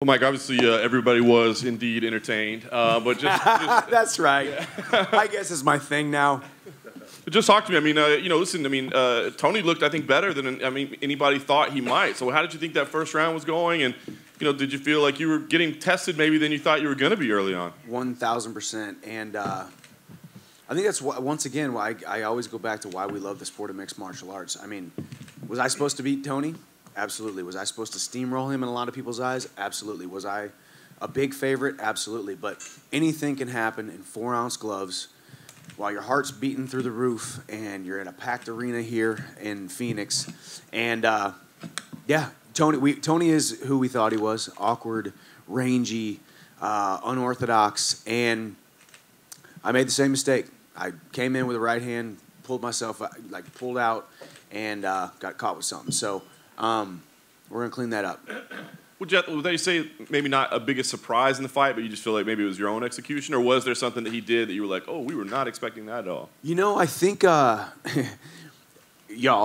Well, Mike, obviously everybody was indeed entertained, but just That's right. I guess it's my thing now. just talk to me. I mean, listen. I mean, Tony looked, I think, better than anybody thought he might. So, how did you think that first round was going? And did you feel like you were getting tested maybe than you thought you were going to be early on? 1,000%. And I think that's once again why I always go back to why we love the sport of mixed martial arts. I mean, was I supposed to beat Tony? Absolutely. Was I supposed to steamroll him in a lot of people's eyes? Absolutely. Was I a big favorite? Absolutely. But anything can happen in 4-ounce gloves while your heart's beating through the roof and you're in a packed arena here in Phoenix. And, yeah, Tony is who we thought he was, awkward, rangy, unorthodox. And I made the same mistake. I came in with the right hand, pulled out, and got caught with something. So we're going to clean that up. Would they say maybe not a biggest surprise in the fight, but you just feel like maybe it was your own execution, or was there something that he did that you were like, oh, we were not expecting that at all? I think y'all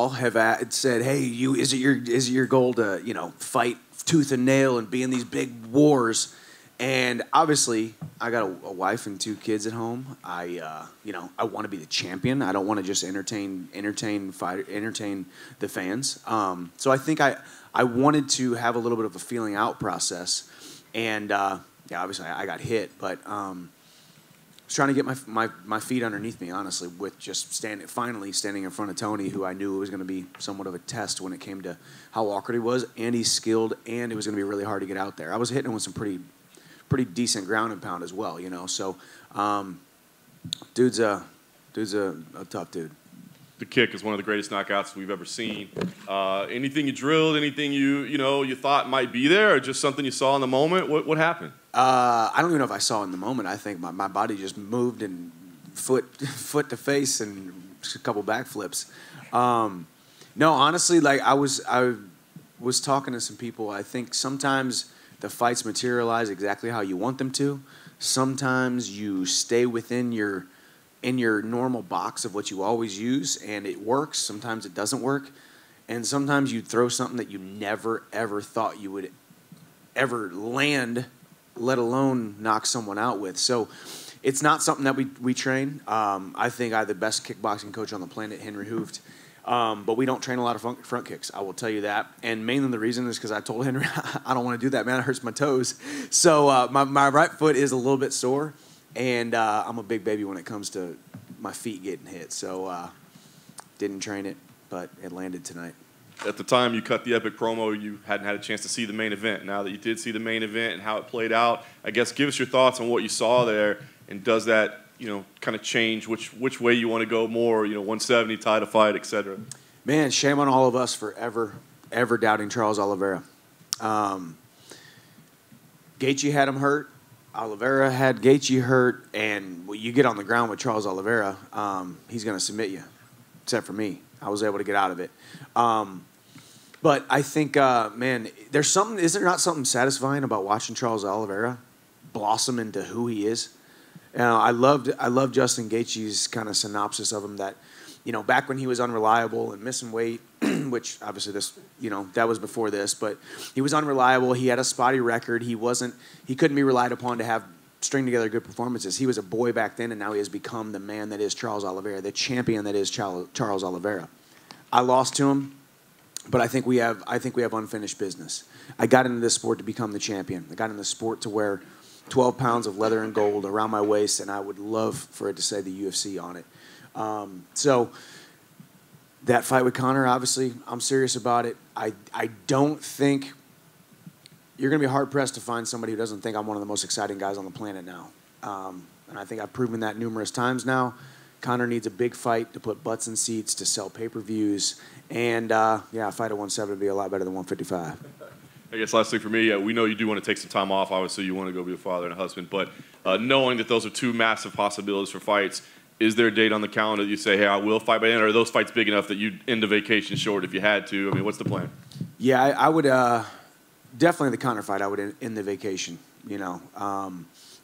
have said, hey, is it your goal to fight tooth and nail and be in these big wars? And obviously, I got a wife and 2 kids at home. I want to be the champion. I don't want to just entertain the fans. So I think I wanted to have a little bit of a feeling out process. And obviously I got hit, but I was trying to get my feet underneath me, honestly, with just finally standing in front of Tony, who I knew was going to be somewhat of a test when it came to how awkward he was, and he's skilled, and it was going to be really hard to get out there. I was hitting him with some pretty decent ground and pound as well, So, dude's a tough dude. The kick is one of the greatest knockouts we've ever seen. Anything you drilled, anything you thought might be there, or just something you saw in the moment? What happened? I don't even know if I saw in the moment. I think my body just moved and foot to face and a couple backflips. No, honestly, I was talking to some people. I think sometimes the fights materialize exactly how you want them to. Sometimes you stay within your normal box of what you always use, and it works. Sometimes it doesn't work. And sometimes you throw something that you never, ever thought you would ever land, let alone knock someone out with. So it's not something that we train. I think I have the best kickboxing coach on the planet, Henry Hooft. But we don't train a lot of front kicks, I will tell you that. And mainly the reason is because I told Henry, I don't want to do that, man. It hurts my toes. So my right foot is a little bit sore, and I'm a big baby when it comes to my feet getting hit. So didn't train it, but it landed tonight. At the time you cut the epic promo, you hadn't had a chance to see the main event. Now that you did see the main event and how it played out, I guess give us your thoughts on what you saw there, and does that kind of change which way you want to go more, 170, title fight, etc. Man, shame on all of us for ever doubting Charles Oliveira. Gaethje had him hurt. Oliveira had Gaethje hurt, and when you get on the ground with Charles Oliveira, he's going to submit you, except for me. I was able to get out of it. But I think, man, there's something. Is there not something satisfying about watching Charles Oliveira blossom into who he is? I loved Justin Gaethje's kind of synopsis of him, that, back when he was unreliable and missing weight, which obviously that was before this, but he was unreliable. He had a spotty record. He couldn't be relied upon to string together good performances. He was a boy back then, and now he has become the man that is Charles Oliveira, the champion that is Charles Oliveira. I lost to him, but I think we have unfinished business. I got into this sport to become the champion. I got into the sport to wear 12 pounds of leather and gold around my waist, and I would love for it to say the UFC on it. So that fight with Conor, obviously, I'm serious about it. I don't think you're going to be hard-pressed to find somebody who doesn't think I'm one of the most exciting guys on the planet now. And I think I've proven that numerous times now. Conor needs a big fight to put butts in seats, to sell pay-per-views. And, a fight at 170 would be a lot better than 155. I guess last thing for me, we know you do want to take some time off. Obviously, you want to go be a father and a husband. But knowing that those are 2 massive possibilities for fights, is there a date on the calendar that you say, hey, I will fight by then? Or are those fights big enough that you'd end the vacation short if you had to? I mean, what's the plan? Yeah, I would definitely the Conor fight. I would end the vacation.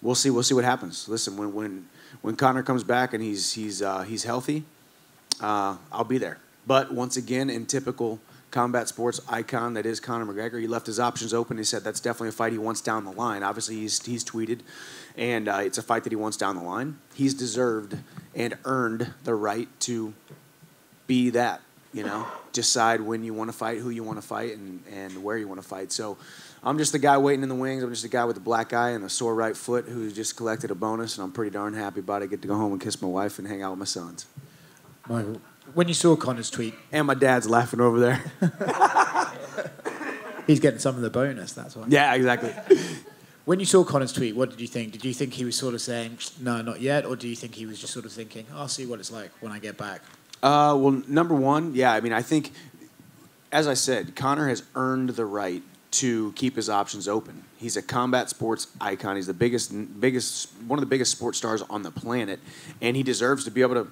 We'll see what happens. Listen, when Conor comes back and he's healthy, I'll be there. But once again, in typical combat sports icon that is Conor McGregor. He left his options open. He said that's definitely a fight he wants down the line. Obviously, he's tweeted, and it's a fight that he wants down the line. He's deserved and earned the right to be that, you know, decide when you want to fight, who you want to fight, and where you want to fight. So I'm just the guy waiting in the wings. I'm just the guy with the black eye and a sore right foot who just collected a bonus, and I'm pretty darn happy about it. I get to go home and kiss my wife and hang out with my sons. Michael, when you saw Conor's tweet... And my dad's laughing over there. He's getting some of the bonus, that's why. Yeah, exactly. When you saw Conor's tweet, what did you think? Did you think he was sort of saying, no, not yet? Or do you think he was just sort of thinking, I'll see what it's like when I get back? Well, number one, yeah, I mean, I think, as I said, Conor has earned the right to keep his options open. He's a combat sports icon. He's the one of the biggest sports stars on the planet, and he deserves to be able to,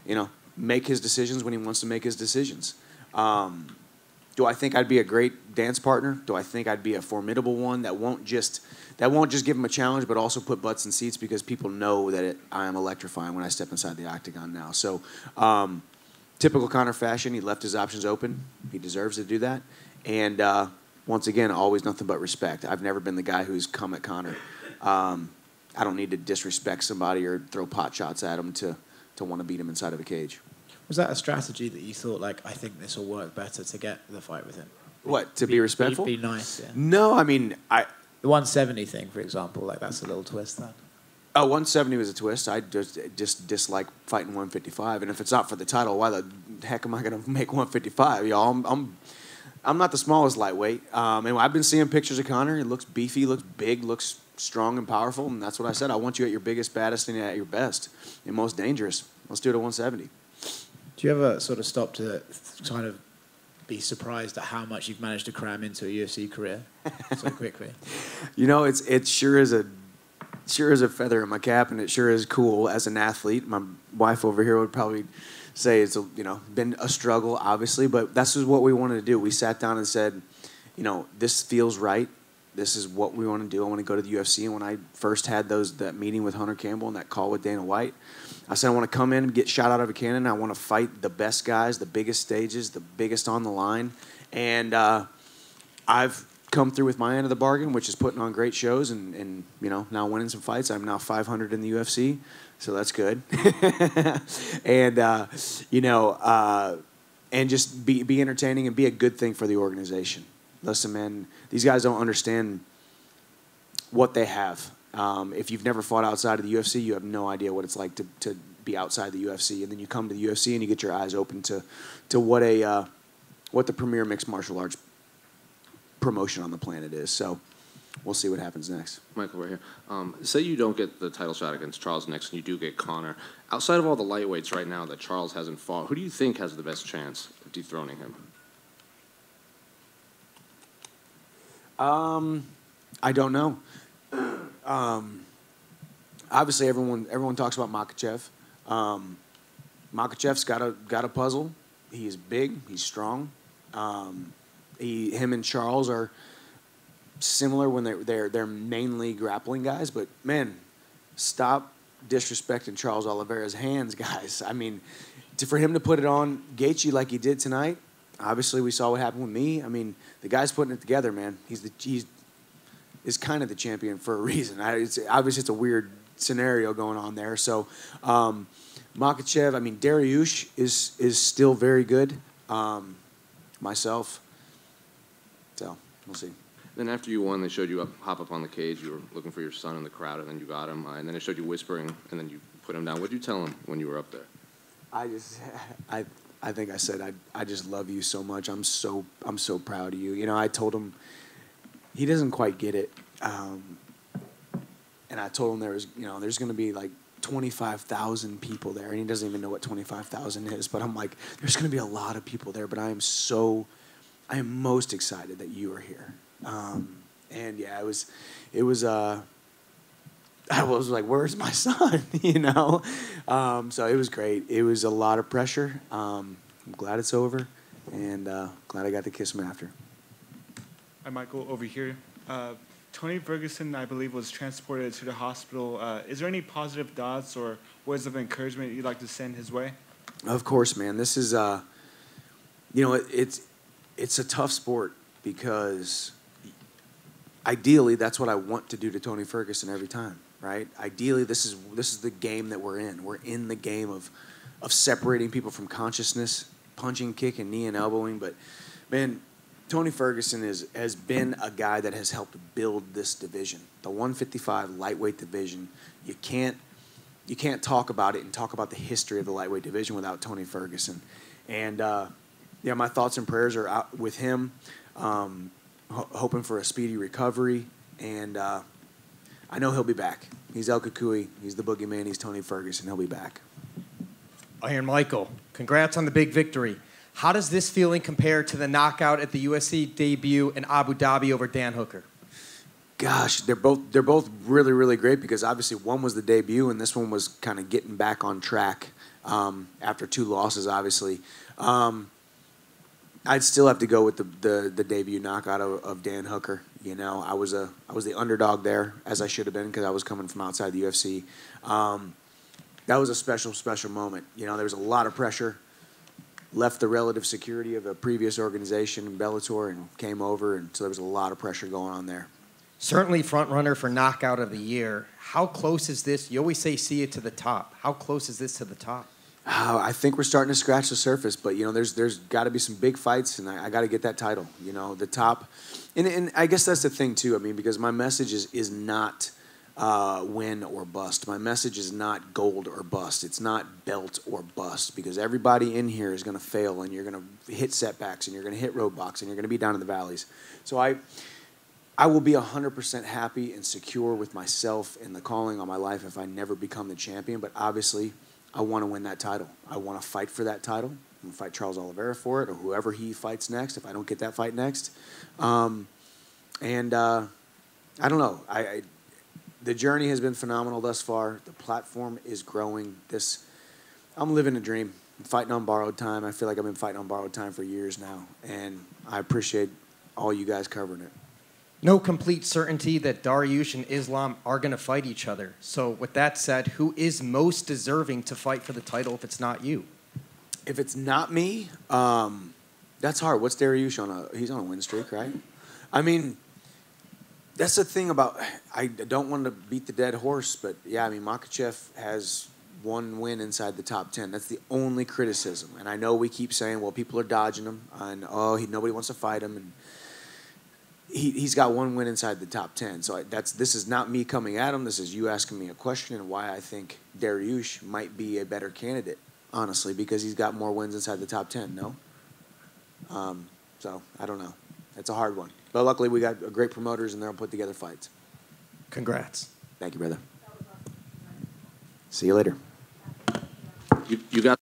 you know, make his decisions when he wants to make his decisions. Do I think I'd be a great dance partner? Do I think I'd be a formidable one that won't just give him a challenge, but also put butts in seats because people know that I am electrifying when I step inside the octagon now. So, typical Conor fashion, he left his options open. He deserves to do that. And once again, always nothing but respect. I've never been the guy who's come at Conor. I don't need to disrespect somebody or throw pot shots at him to want to beat him inside of a cage. Was that a strategy that you thought, like, I think this will work better to get the fight with him? What, to be respectful? Be nice, yeah. No, I mean, The 170 thing, for example, like, that's a little twist then. Oh, 170 was a twist. I just dislike fighting 155. And if it's not for the title, why the heck am I going to make 155? Y'all, I'm not the smallest lightweight. And I've been seeing pictures of Conor. He looks beefy, looks big, looks strong and powerful. And that's what I said. I want you at your biggest, baddest, and at your best and most dangerous. Let's do it at 170. Do you ever sort of stop to kind of be surprised at how much you've managed to cram into a UFC career so quickly? You know, it sure is a feather in my cap, and it sure is cool as an athlete. My wife over here would probably say it's been a struggle, obviously, but this is what we wanted to do. We sat down and said, you know, this feels right. This is what we want to do. I want to go to the UFC. And when I first had that meeting with Hunter Campbell and that call with Dana White, I said I want to come in and get shot out of a cannon. I want to fight the best guys, the biggest stages, the biggest on the line. And I've come through with my end of the bargain, which is putting on great shows and you know, now winning some fights. I'm now 500 in the UFC, so that's good. And and just be entertaining and be a good thing for the organization. Listen, man, these guys don't understand what they have. If you've never fought outside of the UFC, you have no idea what it's like to be outside the UFC. And then you come to the UFC and you get your eyes open to what the premier mixed martial arts promotion on the planet is. So we'll see what happens next. Michael, right here. Say you don't get the title shot against Charles next and you do get Conor. Outside of all the lightweights right now that Charles hasn't fought, who do you think has the best chance of dethroning him? I don't know. Obviously, everyone talks about Makhachev. Makhachev's got a puzzle. He's big. He's strong. Him and Charles are similar when they're mainly grappling guys. But man, stop disrespecting Charles Oliveira's hands, guys. I mean, for him to put it on Gaethje like he did tonight. Obviously, we saw what happened with me. I mean, the guy's putting it together, man. He's kind of the champion for a reason. Obviously, it's a weird scenario going on there. So, Makhachev, I mean, Dariush is still very good. Myself. So, we'll see. Then after you won, they showed you hop up on the cage. You were looking for your son in the crowd, and then you got him. And then they showed you whispering, and then you put him down. What did you tell him when you were up there? I think I said I just love you so much. I'm so proud of you. You know, I told him he doesn't quite get it, and I told him there's going to be like 25,000 people there, and he doesn't even know what 25,000 is. But I'm like, there's going to be a lot of people there, but I am most excited that you are here. And yeah, it was. I was like, where's my son? You know? So it was great. It was a lot of pressure. I'm glad it's over, and glad I got to kiss him after. Hi, Michael, over here. Tony Ferguson, I believe, was transported to the hospital. Is there any positive thoughts or words of encouragement you'd like to send his way? Of course, man. This is, it's a tough sport because ideally that's what I want to do to Tony Ferguson every time, right? Ideally, this is the game that we're in. We're in the game of separating people from consciousness, punching, kicking, knee and elbowing. But man, Tony Ferguson has been a guy that has helped build this division, the 155 lightweight division. You can't talk about it and talk about the history of the lightweight division without Tony Ferguson. And yeah, my thoughts and prayers are out with him, hoping for a speedy recovery. And I know he'll be back. He's El Kukui. He's the boogeyman. He's Tony Ferguson. He'll be back. Iron Michael, congrats on the big victory. How does this feeling compare to the knockout at the UFC debut in Abu Dhabi over Dan Hooker? Gosh, they're both really, really great because obviously one was the debut and this one was kind of getting back on track after 2 losses, obviously. I'd still have to go with the debut knockout of Dan Hooker. You know, I was the underdog there, as I should have been because I was coming from outside the UFC. That was a special moment. You know, there was a lot of pressure. Left the relative security of a previous organization in Bellator and came over, and so there was a lot of pressure going on there. Certainly front runner for knockout of the year. How close is this? You always say see it to the top. How close is this to the top? I think we're starting to scratch the surface, but you know, there's got to be some big fights, and I got to get that title. You know, the top, and I guess that's the thing too. I mean, because my message is not win or bust. My message is not gold or bust. It's not belt or bust, because everybody in here is going to fail, and you're going to hit setbacks, and you're going to hit roadblocks, and you're going to be down in the valleys. So I will be 100% happy and secure with myself and the calling on my life if I never become the champion. But obviously, I want to win that title. I want to fight for that title. I'm going to fight Charles Oliveira for it, or whoever he fights next if I don't get that fight next. I don't know. The journey has been phenomenal thus far. The platform is growing. I'm living a dream. I'm fighting on borrowed time. I feel like I've been fighting on borrowed time for years now, and I appreciate all you guys covering it. No complete certainty that Dariush and Islam are going to fight each other. So with that said, who is most deserving to fight for the title if it's not you? If it's not me, that's hard. What's Dariush he's on a win streak, right? I mean, that's the thing about, I don't want to beat the dead horse, but yeah, I mean, Makhachev has 1 win inside the top 10. That's the only criticism. And I know we keep saying, well, people are dodging him, and nobody wants to fight him, and he's got 1 win inside the top 10. So this is not me coming at him. This is you asking me a question and why I think Dariush might be a better candidate, honestly, because he's got more wins inside the top 10, no? So I don't know. It's a hard one. But luckily we got great promoters and they'll put together fights. Congrats. Thank you, brother. See you later. You got